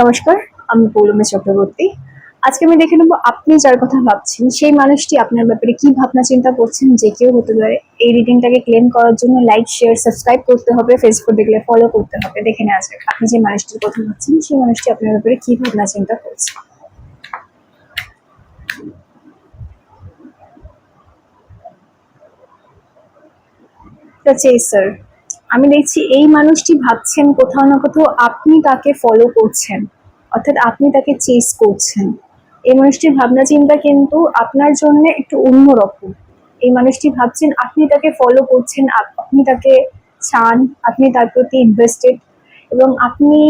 নমস্কার, আমি পৌলমী চক্রবর্তী। আজকে আমি দেখে নেবো আপনি যার কথা ভাবছেন সেই মানুষটি আপনার ব্যাপারে কি ভাবনা চিন্তা করছেন, যে কেউ হতে পারে। এই রিডিংটাকে ক্লেম করার জন্য লাইক, শেয়ার, সাবস্ক্রাইব করতে হবে, ফেসবুক দেখলে ফলো করতে হবে। দেখে নেওয়া যাক আপনি যে মানুষটির কথা ভাবছেন সেই মানুষটি আপনার ব্যাপারে কি ভাবনা চিন্তা করছে। স্যার, আমি দেখছি এই মানুষটি ভাবছেন কোথাও না কোথাও আপনি তাকে ফলো করছেন, অর্থাৎ আপনি তাকে চেস করছেন। এই মানুষটির ভাবনা চিন্তা কিন্তু আপনার জন্য একটু অন্যরকম। এই মানুষটি ভাবছেন আপনি তাকে ফলো করছেন, আপনি তাকে চান, আপনি তার প্রতি ইনভেস্টেড এবং আপনি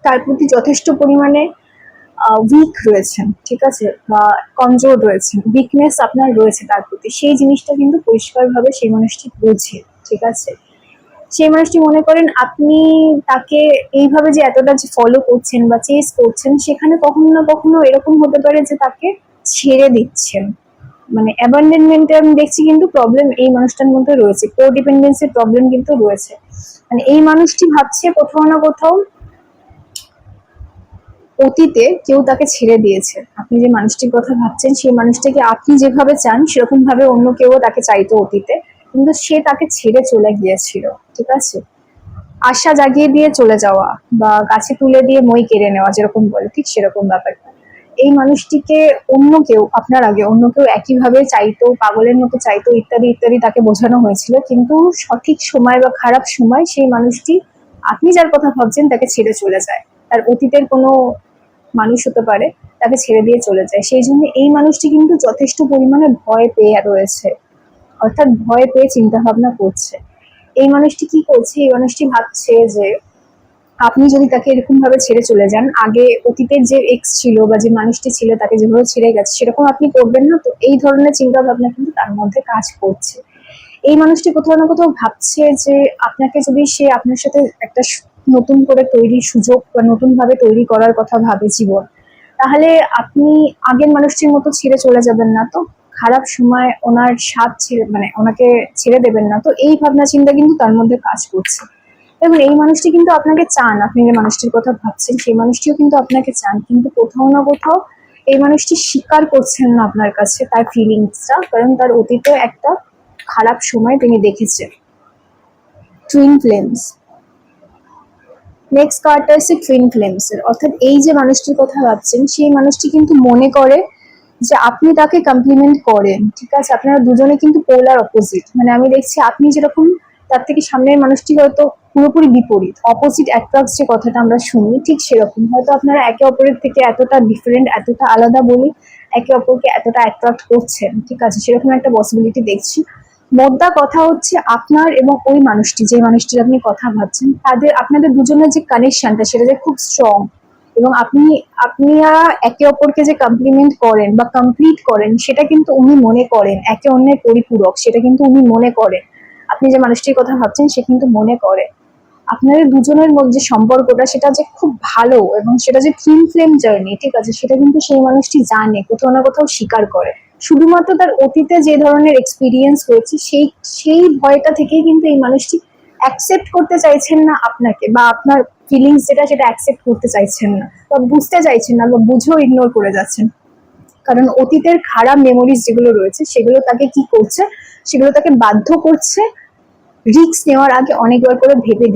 তার প্রতি যথেষ্ট পরিমাণে উইক রয়েছেন, ঠিক আছে, বা কমজোর রয়েছেন, উইকনেস আপনার রয়েছে তার প্রতি। সেই জিনিসটা কিন্তু পরিষ্কারভাবে সেই মানুষটি বোঝে, ঠিক আছে। সেই মানুষটি মনে করেন আপনি তাকে এইভাবে যে এতটা যে ফলো করছেন বা চেস করছেন, সেখানে কখনো না কখনো এরকম হতে পারে যে তাকে ছেড়ে দিচ্ছেন। মানে অ্যাবান্ডনমেন্টে আমি দেখছি কিন্তু প্রবলেম এই মানুষটার মধ্যে রয়েছে, কোডিপেন্ডেন্সির প্রবলেম কিন্তু রয়েছে। মানে এই মানুষটি ভাবছে কোথাও না কোথাও অতীতে কেউ তাকে ছেড়ে দিয়েছে। আপনি যে মানুষটির কথা ভাবছেন সেই মানুষটাকে আপনি যেভাবে চান সেরকম ভাবে অন্য কেউ তাকে চাইতো অতীতে, কিন্তু সে তাকে ছেড়ে চলে গিয়েছিল, ঠিক আছে। আশা জাগিয়ে দিয়ে চলে যাওয়া বা গাছে তুলে দিয়ে মই কেড়ে নেওয়া যেরকম বলে, ঠিক সেরকম ব্যাপারটা। এই মানুষটিকে অন্য কেউ, আপনার আগে অন্য কেউ একইভাবে চাইতো, পাগলের মতো চাইতো, ইত্যাদি ইত্যাদি তাকে বোঝানো হয়েছিল, কিন্তু সঠিক সময় বা খারাপ সময় সেই মানুষটি আপনি যার কথা ভাবছেন তাকে ছেড়ে চলে যায়। তার অতীতের কোনো মানুষ হতে পারে, তাকে ছেড়ে দিয়ে চলে যায়। সেই জন্য এই মানুষটি কিন্তু যথেষ্ট পরিমাণে ভয় পেয়ে রয়েছে, অর্থাৎ ভয় পেয়ে চিন্তা ভাবনা করছে। এই মানুষটি কি করছে, এই মানুষটি ভাবছে যে আপনি যদি তাকে এরকম ভাবে ছেড়ে চলে যান, আগে অতীতের যে এক্স ছিল বা যে মানুষটি ছিল তাকে যেভাবে ছেড়ে গেছে সেরকম আপনি করবেন না। তো এই ধরনের চিন্তা ভাবনা কিন্তু তার মধ্যে কাজ করছে। এই মানুষটি কোথাও না কোথাও ভাবছে যে আপনাকে যদি সে আপনার সাথে একটা নতুন করে তৈরির সুযোগ বা নতুন ভাবে তৈরি করার কথা ভাবে জীবন, তাহলে আপনি আগের মানুষটির মতো ছেড়ে চলে যাবেন না তো, খারাপ সময় ওনার সাথ ছেড়ে মানে ওনাকে ছেড়ে দেবেন না তো। এই ভাবনা চিন্তা কিন্তু তার মধ্যে কাজ করছে। এবং এই মানুষটি কিন্তু আপনাকে চান, আপনি যে মানুষটির কথা ভাবছেন সেই মানুষটিও কিন্তু আপনাকে চান, কিন্তু কোথাও না কোথাও এই মানুষটি স্বীকার করছেন না আপনার কাছে তার ফিলিংসটা, কারণ তার অতীতে একটা খারাপ সময় তিনি দেখেছেন। টুইন ফ্লেমস, নেক্সট কার্ডটা হচ্ছে টুইন ফ্লেমস এর, অর্থাৎ এই যে মানুষটির কথা ভাবছেন সেই মানুষটি কিন্তু মনে করে যে আপনি তাকে কমপ্লিমেন্ট করেন, ঠিক আছে। আপনারা দুজনে কিন্তু পোলার অপোজিট। মানে আমি দেখছি আপনি যেরকম, তার থেকে সামনের মানুষটি হয়তো পুরোপুরি বিপরীত, অপোজিট অ্যাট্রাক্টস যে কথাটা আমরা শুনি, ঠিক সেরকম। হয়তো আপনারা একে অপরের থেকে এতটা ডিফারেন্ট, এতটা আলাদা বলে একে অপরকে এতটা অ্যাট্রাক্ট করছেন, ঠিক আছে, সেরকম একটা পসিবিলিটি দেখছি। মোদ্দা কথা হচ্ছে আপনার এবং ওই মানুষটি, যে মানুষটির আপনি কথা ভাবছেন, আপনাদের দুজনের যে কানেকশনটা সেটা যে খুব স্ট্রং, এবং আপনারা একে অপরকে যে কমপ্লিমেন্ট করেন বা কমপ্লিট করেন সেটা কিন্তু উনি মনে করেন, একে অন্যের পরিপূরক সেটা কিন্তু উনি মনে করেন। আপনি যে মানুষটির কথা ভাবছেন সে কিন্তু মনে করে আপনাদের দুজনের মধ্যে সম্পর্কটা সেটা যে খুব ভালো এবং সেটা যে টুইন ফ্লেম জার্নি, ঠিক আছে, সেটা কিন্তু সেই মানুষটি জানে, কোথাও না কোথাও স্বীকার করে। শুধুমাত্র তার অতীতে যে ধরনের এক্সপিরিয়েন্স হয়েছে সেই সেই ভয়টা থেকেই কিন্তু এই মানুষটি অ্যাকসেপ্ট করতে চাইছেন না আপনাকে, বা আপনার ফিলিংস যেটা সেটা অ্যাকসেপ্ট করতে চাইছেন না, বা বুঝতে চাইছেন না, বা বুঝেও ইগনোর করে যাচ্ছেন। কারণ অতীতের খারাপ মেমোরিজ যেগুলো রয়েছে সেগুলো তাকে কি করছে, সেগুলো তাকে বাধ্য করছে রিস্ক নেওয়ার আগে অনেকবার করে ভেবে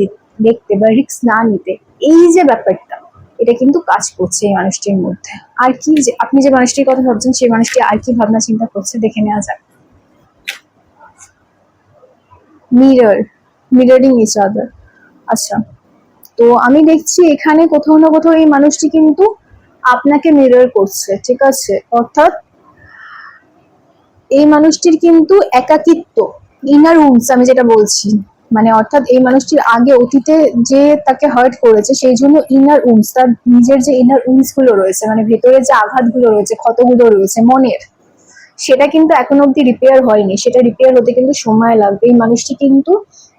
দেখতে বা রিস্ক না নিতে। এই যে ব্যাপারটা, এটা কিন্তু কাজ করছে এই মানুষটির মধ্যে। আর কি, যে আপনি যে মানুষটির কথা ভাবছেন সেই মানুষটি আর কি ভাবনা চিন্তা করছে দেখে নেওয়া যাক। Mirror, mirroring each other. আচ্ছা, তো আমি দেখছি এখানে কোথাও না কোথাও এই মানুষটি কিন্তু আপনাকে মিরর করছে, ঠিক আছে। অর্থাৎ এই মানুষটির কিন্তু একাকিত্ব, ইনার উডস আমি যেটা বলছি, মানে অর্থাৎ এই মানুষটির আগে অতীতে যে তাকে হার্ট করেছে সেই জন্য ইনার উডস, তার নিজের যে ইনার উডস গুলো রয়েছে, মানে ভেতরে যে আঘাতগুলো রয়েছে, ক্ষতগুলো রয়েছে মনের, সেটা কিন্তু এখনো অব্দি রিপেয়ার হয়নি। সেটা রিপেয়ার হতে কিন্তু সময় লাগবে। এই মানুষটি কিন্তু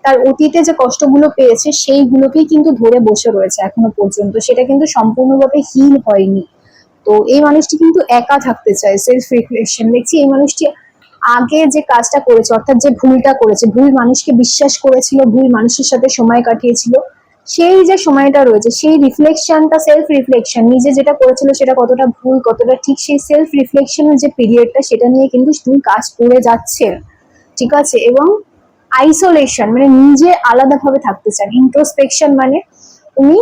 তার অতীতে যে কষ্টগুলো পেয়েছে সেইগুলোকেই কিন্তু ধরে বসে রয়েছে এখনো পর্যন্ত, সেটা কিন্তু সম্পূর্ণভাবে হিল হয়নি। তো এই মানুষটি কিন্তু একা থাকতে চায়, সেলফ রিফ্লেকশন দেখছি। এই মানুষটি আগে যে কাজটা করেছে, অর্থাৎ যে ভুলটা করেছে, ভুল মানুষকে বিশ্বাস করেছিল, ভুল মানুষের সাথে সময় কাটিয়েছিল, সেই যে সময়টা রয়েছে, সেই রিফ্লেকশনটা, সেলফ রিফ্লেকশন, নিজে যেটা করেছিল সেটা কতটা ভুল কতটা ঠিক, সেই সেলফ রিফ্লেকশনের যে পিরিয়ডটা সেটা নিয়ে কিন্তু তুমি কাজ করে যাচ্ছেন, ঠিক আছে। এবং আইসোলেশন মানে নিজে আলাদাভাবে থাকতে চান, ইন্ট্রোস্পেকশন মানে উনি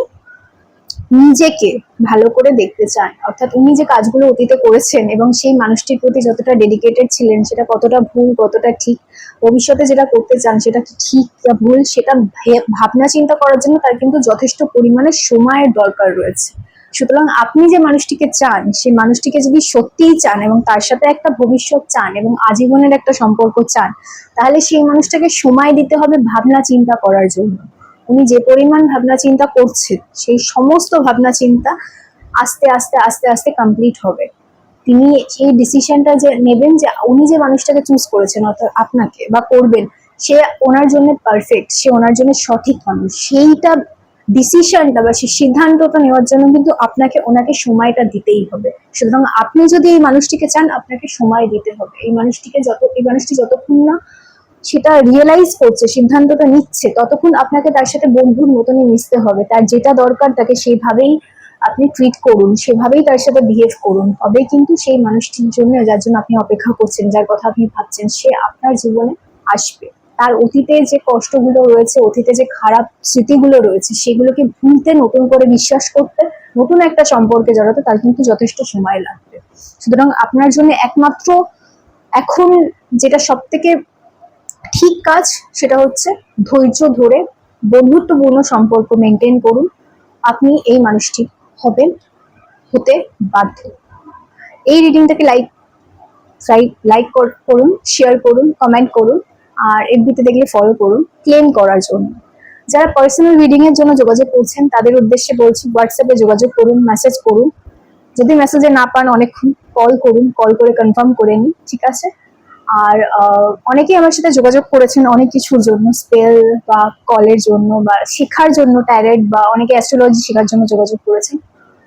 নিজেকে ভালো করে দেখতে চান, অর্থাৎ উনি যে কাজগুলো অতীতে করেছেন এবং সেই মানুষটির প্রতি যতটা ডেডিকেটেড ছিলেন সেটা কতটা ভুল কতটা ঠিক, ভবিষ্যতে যেটা করতে চান সেটা কি ঠিক বা ভুল, সেটা ভাবনা চিন্তা করার জন্য তার কিন্তু যথেষ্ট পরিমাণে সময়ের দরকার রয়েছে। সুতরাং আপনি যে মানুষটিকে চান সেই মানুষটিকে যদি সত্যিই চান এবং তার সাথে একটা ভবিষ্যৎ চান এবং আজীবনের একটা সম্পর্ক চান, তাহলে সেই মানুষটাকে সময় দিতে হবে ভাবনা চিন্তা করার জন্য। উনি যে পরিমাণ ভাবনা চিন্তা করছেন সেই সমস্ত ভাবনা চিন্তা আস্তে আস্তে আস্তে আস্তে কমপ্লিট হবে। তিনি এই ডিসিশনটা যে নেবেন যে উনি যে মানুষটাকে চুজ করেছেন অর্থাৎ আপনাকে বা করবেন, সে ওনার জন্য পারফেক্ট, সে ওনার জন্য সঠিক মানুষ, সেইটা ডিসিশনটা বা সেই সিদ্ধান্তটা নেওয়ার জন্য কিন্তু আপনাকে ওনাকে সময়টা দিতেই হবে। সুতরাং আপনি যদি এই মানুষটিকে চান আপনাকে সময় দিতে হবে। এই মানুষটি যতক্ষণ না সেটা রিয়েলাইজ করছে, সিদ্ধান্তটা নিচ্ছে, ততক্ষণ আপনাকে তার সাথে বন্ধুর মতনই মিশতে হবে। তার যেটা দরকার তাকে সেইভাবেই আপনি ট্রিট করুন, সেভাবেই তার সাথে বিহেভ করুন, তবেই কিন্তু সেই মানুষটির জন্য, যার জন্য আপনি অপেক্ষা করছেন, যার কথা আপনি ভাবছেন, সে আপনার জীবনে আসবে। তার অতীতে যে কষ্টগুলো রয়েছে, অতীতে যে খারাপ স্মৃতিগুলো রয়েছে, সেগুলোকে ভুলতে, নতুন করে বিশ্বাস করতে, নতুন একটা সম্পর্কে জড়াতে তার কিন্তু যথেষ্ট সময় লাগবে। সুতরাং আপনার জন্য একমাত্র এখন যেটা সব থেকে ঠিক কাজ সেটা হচ্ছে ধৈর্য ধরে বন্ধুত্বপূর্ণ সম্পর্ক মেনটেন করুন। আপনি এই মানুষটি হবেন, হতে বাধ্য। এই রিডিংটাকে লাইক করুন, শেয়ার করুন, কমেন্ট করুন, আর এফবিতে দেখলে ফলো করুন ক্লেম করার জন্য। যারা পার্সোনাল রিডিং এর জন্য যোগাযোগ করছেন তাদের উদ্দেশ্যে বলছি, হোয়াটসঅ্যাপে যোগাযোগ করুন, মেসেজ করুন। যদি মেসেজে না পান অনেকক্ষণ কল করুন, কল করে কনফার্ম করে নিন, ঠিক আছে। আর অনেকেই আমার সাথে যোগাযোগ করেছেন অনেক কিছুর জন্য, স্পেল বা কলের জন্য বা শেখার জন্য, ট্যারেট বা অনেকে অ্যাস্ট্রোলজি শেখার জন্য যোগাযোগ করেছেন।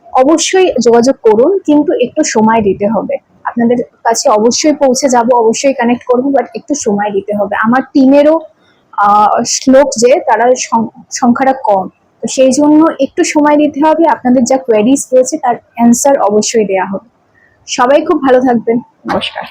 অবশ্যই যোগাযোগ করুন, কিন্তু একটু সময় দিতে হবে। আপনাদের কাছে অবশ্যই পৌঁছে যাব, অবশ্যই কানেক্ট করবো, বাট একটু সময় দিতে হবে। আমার টিমেরও লোক যে তারা সংখ্যাটা কম, তো সেই জন্য একটু সময় দিতে হবে। আপনাদের যা কোয়েরিজ রয়েছে তার অ্যান্সার অবশ্যই দেওয়া হবে। সবাই খুব ভালো থাকবেন। নমস্কার।